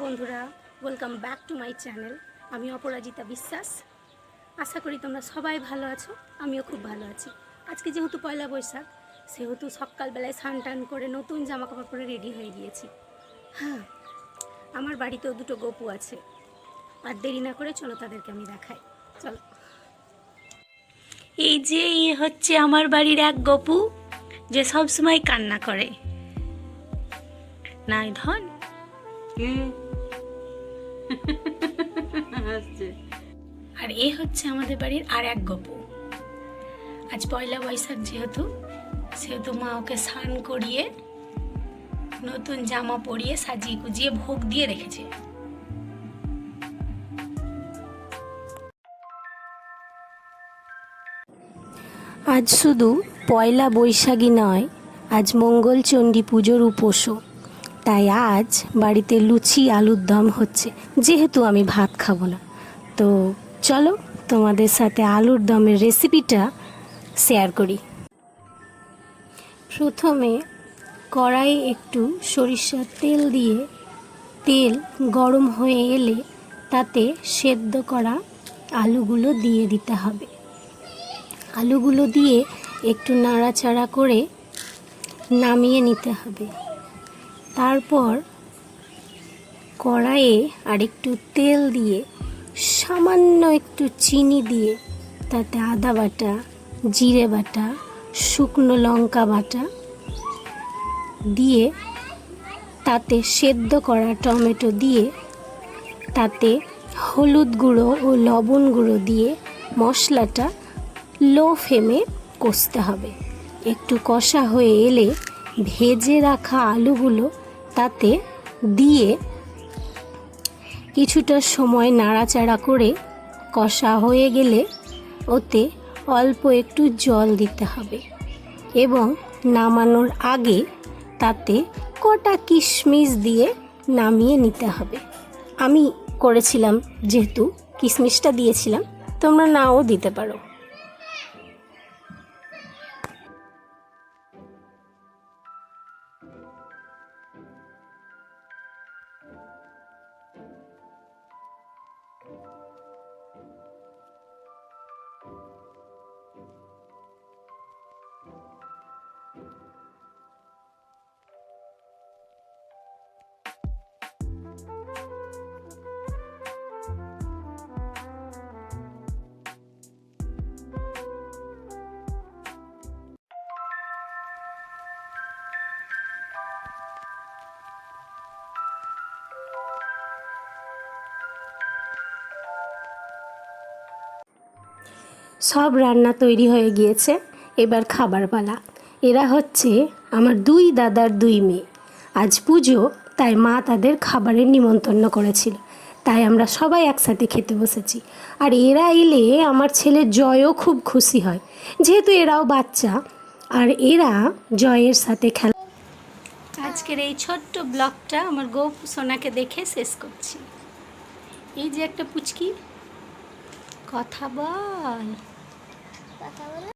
বন্ধুরা, welcome back to my channel. আমি অপরাজিতা বিশ্বাস। আশা করি তোমরা সবাই ভালো আছো, আমিও খুব ভালো আছি। আজকে যেহেতু পয়লা বৈশাখ, সেহেতু সকালবেলায় স্নান টান করে নতুন জামা কাপড় পরে রেডি হয়ে গিয়েছি। হ্যাঁ, আমার বাড়িতেও দুটো গপু আছে। আর দেরি না করে চলো তাদেরকে আমি দেখাই। চলো। এই যে হচ্ছে আমার বাড়ির এক গপু, যে সবসময় কান্না করে। নাই ধন আর এ হচ্ছে আমাদের বাড়ির আর এক গপু। আজ পয়লা বৈশাখ সেহেতু মা ওকে স্নান করিয়ে নতুন জামা পরিয়ে সাজিয়ে গুজিয়ে ভোগ দিয়ে রেখেছে। আজ শুধু পয়লা বৈশাখী নয়, আজ মঙ্গলচণ্ডী পুজোর উপোসও। তাই আজ বাড়িতে লুচি আলুর দম হচ্ছে, যেহেতু আমি ভাত খাবো না। তো চলো তোমাদের সাথে আলুর দমের রেসিপিটা শেয়ার করি। প্রথমে কড়াইয়ে একটু সরিষার তেল দিয়ে তেল গরম হয়ে এলে তাতে সেদ্ধ করা আলুগুলো দিয়ে দিতে হবে। আলুগুলো দিয়ে একটু নাড়াচাড়া করে নামিয়ে নিতে হবে। তারপর কড়াইয়ে আরেকটু তেল দিয়ে সামান্য একটু চিনি দিয়ে তাতে আদা বাটা, জিরে বাটা, শুকনো লঙ্কা বাটা দিয়ে তাতে সেদ্ধ করা টমেটো দিয়ে তাতে হলুদ গুঁড়ো ও লবণ গুঁড়ো দিয়ে মশলাটা লো ফ্লেমে কষতে হবে। একটু কষা হয়ে এলে ভেজে রাখা আলুগুলো তাতে দিয়ে কিছুটা সময় নাড়াচাড়া করে কষা হয়ে গেলে ওতে অল্প একটু জল দিতে হবে এবং নামানোর আগে তাতে কটা কিশমিশ দিয়ে নামিয়ে নিতে হবে। আমি করেছিলাম যেহেতু কিশমিশটা দিয়েছিলাম, তোমরা নাও দিতে পারো। সব রান্না তৈরি হয়ে গিয়েছে, এবার খাবার পালা। এরা হচ্ছে আমার দুই দাদার দুই মেয়ে। আজ পুজো, তাই মা তাদের খাবারের নিমন্ত্রণ করেছিল, তাই আমরা সবাই একসাথে খেতে বসেছি। আর এরা এলে আমার ছেলে জয়ও খুব খুশি হয়, যেহেতু এরাও বাচ্চা। আর এরা জয়ের সাথে খেলা। আজকের এই ছোট্ট ব্লগটা আমার গপু সোনাকে দেখে শেষ করছি। এই যে একটা পুচকি, কথা বল।